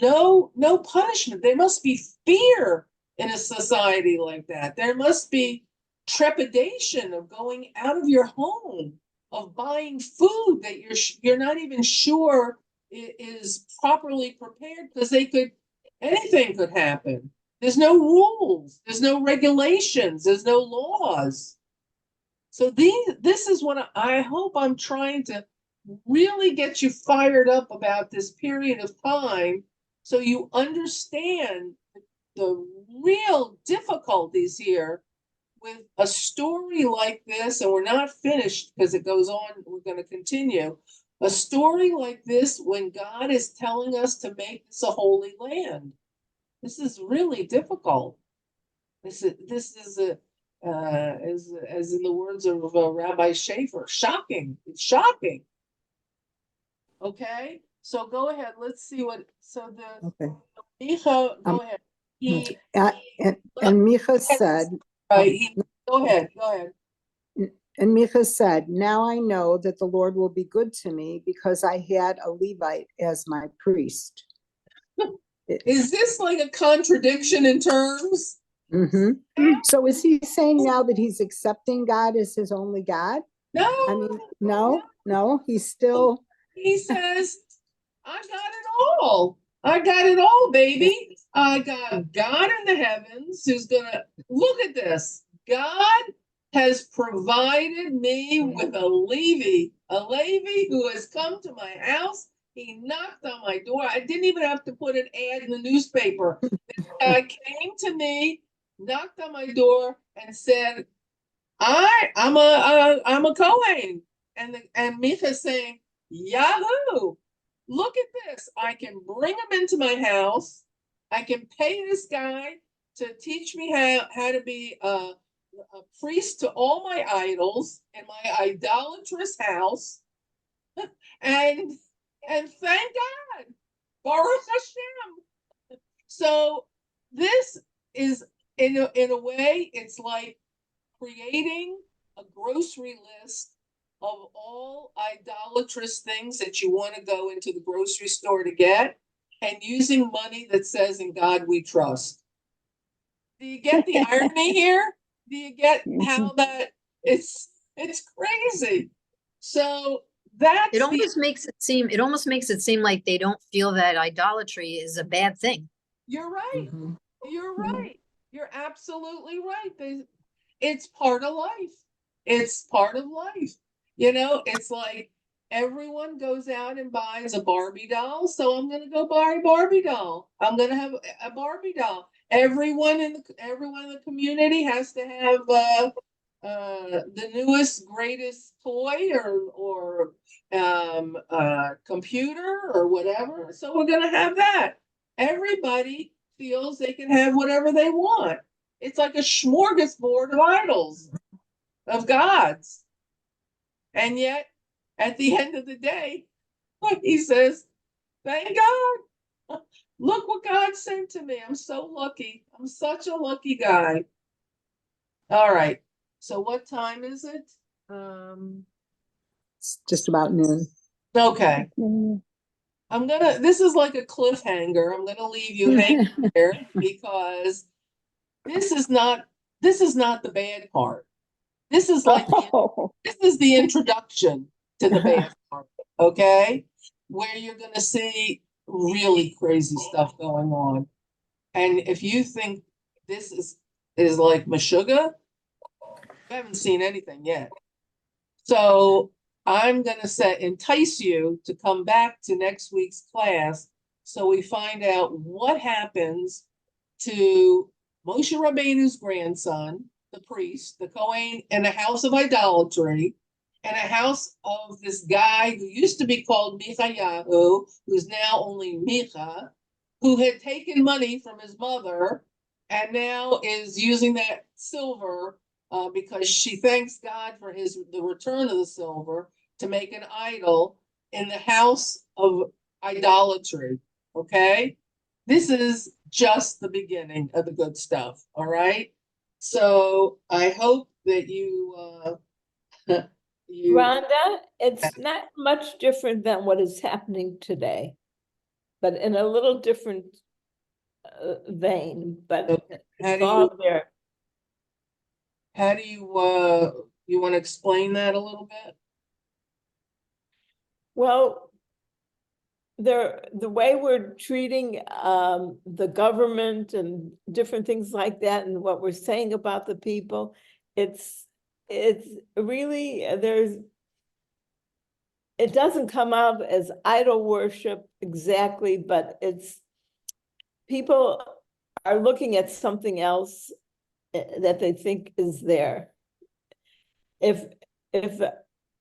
no punishment? There must be fear in a society like that. There must be trepidation of going out of your home, of buying food that you're not even sure is properly prepared, because anything could happen. There's no rules, there's no regulations, there's no laws. So this is what I hope I'm trying to really get you fired up about this period of time, so you understand the real difficulties here with a story like this. And we're not finished because it goes on, we're going to continue. A story like this, when God is telling us to make this a holy land. This is really difficult. This is as in the words of Rabbi Sefer, shocking. It's shocking. Okay, so go ahead. Let's see what. So the Okay. Micha, go ahead. And Micha said, Go ahead. and Micha said, now I know that the Lord will be good to me because I had a Levite as my priest. Is this like a contradiction in terms? So is he saying now that he's accepting God as his only God? No. I mean, no, he's still. He says, I got it all. I got it all, baby. I got God in the heavens who's gonna look at this. God has provided me with a Levi who has come to my house. He knocked on my door. I didn't even have to put an ad in the newspaper. This guy came to me, knocked on my door, and said, I'm a Kohen. And Micha's saying, Yahoo! Look at this. I can bring him into my house. I can pay this guy to teach me how to be a priest to all my idols in my idolatrous house. and thank God. Baruch Hashem. So this is in a way, it's like creating a grocery list of all idolatrous things that you want to go into the grocery store to get, and using money that says, in God we trust. Do you get the irony here? Do you get how that it's crazy? So that's It almost makes it seem like they don't feel that idolatry is a bad thing. You're right. You're right. You're absolutely right. It's part of life. It's part of life. It's like everyone goes out and buys a Barbie doll, so I'm gonna go buy a Barbie doll. I'm gonna have a Barbie doll. Everyone in the community has to have the newest, greatest toy or computer or whatever. So we're gonna have that. Everybody feels they can have whatever they want. It's like a smorgasbord of idols, of gods. And yet, at the end of the day, he says, thank God. Look what God sent to me. I'm so lucky. I'm such a lucky guy. All right. So what time is it? It's just about noon. Okay, Mm. this is like a cliffhanger. I'm gonna leave you hanging there because this is not the bad part. This is like Oh, this is the introduction to the bad part, okay? Where you're gonna see really crazy stuff going on. And if you think this is like Meshuggah, you haven't seen anything yet. So I'm gonna entice you to come back to next week's class so we find out what happens to Moshe Rabbeinu's grandson, the priest, the Kohen, in a house of idolatry, and a house of this guy who used to be called Michayahu, who's now only Micha, who had taken money from his mother and now is using that silver because she thanks God for the return of the silver to make an idol in the house of idolatry. Okay, this is just the beginning of the good stuff. All right, so I hope that you you Rhonda, it's not much different than what is happening today, but in a little different vein, but how it's do all you there. how do you want to explain that a little bit? Well, the way we're treating the government and different things like that, and what we're saying about the people, it's really it doesn't come out as idol worship exactly, but it's people are looking at something else that they think is there. If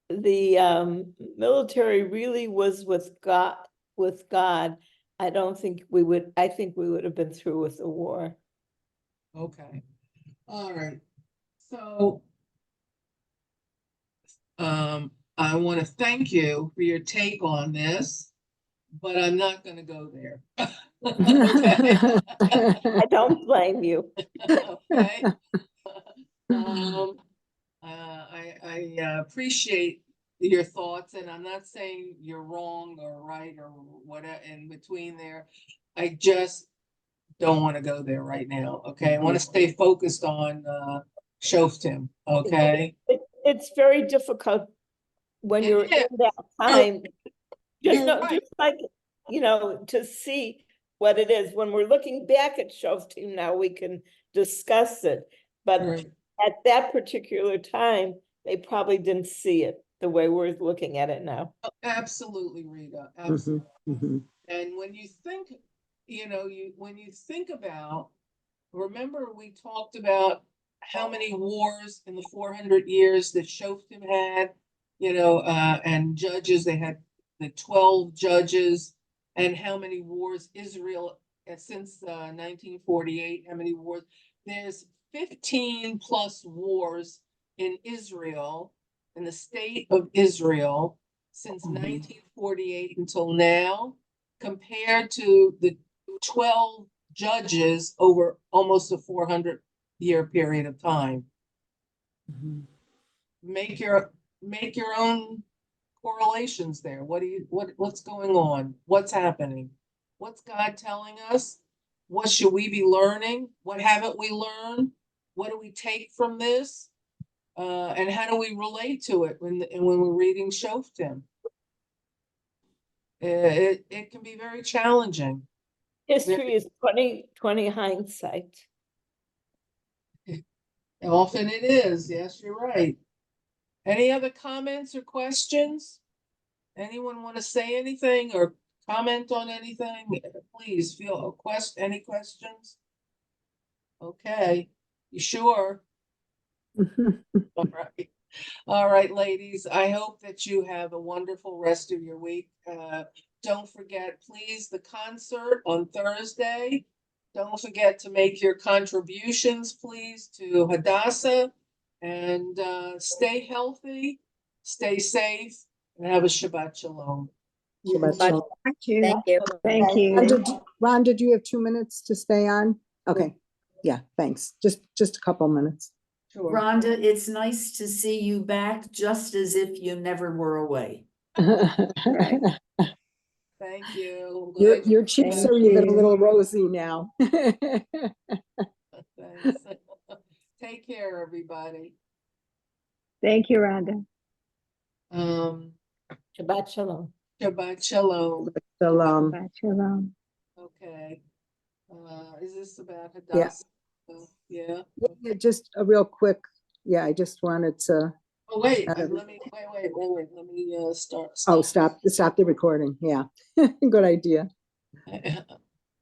the military really was with God, I don't think we would, I think we would have been through with the war. Okay. All right. So I want to thank you for your take on this, but I'm not going to go there. Okay. I don't blame you. Okay. Um, I appreciate your thoughts, and I'm not saying you're wrong or right or whatever in between there. I just don't want to go there right now. Okay, I want to stay focused on Shoftim. Okay, It's very difficult when It you're is. in that You're- time, you're right. just like, to see what it is. When we're looking back at Shoftim now, we can discuss it. But Right. at that particular time, they probably didn't see it the way we're looking at it now. Absolutely, Rita. Absolutely. And when you think, when you think about, remember we talked about how many wars in the 400 years that Shoftim had, and judges, they had the 12 judges, and how many wars Israel, since 1948, how many wars? There's 15 plus wars in Israel, in the state of Israel, since 1948 until now, compared to the 12 judges over almost a 400-year period of time. Make your own correlations there. What's going on? What's happening? What's God telling us? What should we be learning? What haven't we learned? What do we take from this? And how do we relate to it when we're reading Shoftim? It can be very challenging. History is 20/20 hindsight. Often it is. Yes, you're right. Any other comments or questions? Anyone want to say anything or comment on anything? Please feel any questions? Okay, you sure? All right. All right, ladies, I hope that you have a wonderful rest of your week. Don't forget, please, the concert on Thursday. Don't forget to make your contributions, please, to Hadassah. And stay healthy, stay safe, and have a Shabbat Shalom. Shabbat But shalom. thank you. thank you. Thank you. Rhonda, do you have 2 minutes to stay on? Okay, yeah, thanks. Just a couple minutes. Sure. Rhonda, it's nice to see you back, just as if you never were away. Right. Thank you. I'm Your, glad your cheeks Thank are even a you. little rosy now. Thanks. Take care, everybody. Thank you, Rhonda. Shabbat shalom. Shabbat shalom. Shalom. Bye, shalom. Okay. Is this about Yeah. Hadassah? Yeah. Yeah, just a real quick, yeah, I just wanted to, Oh, wait, Uh, let me, wait, let me, start. oh, stop the recording. Yeah. Good idea.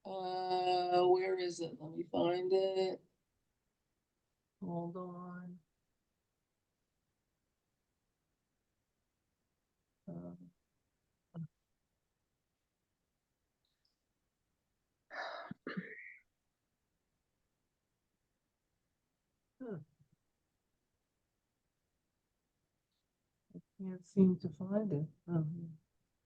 Where is it? Let me find it. Hold on. Um, huh. I can't seem to find it. Oh, here.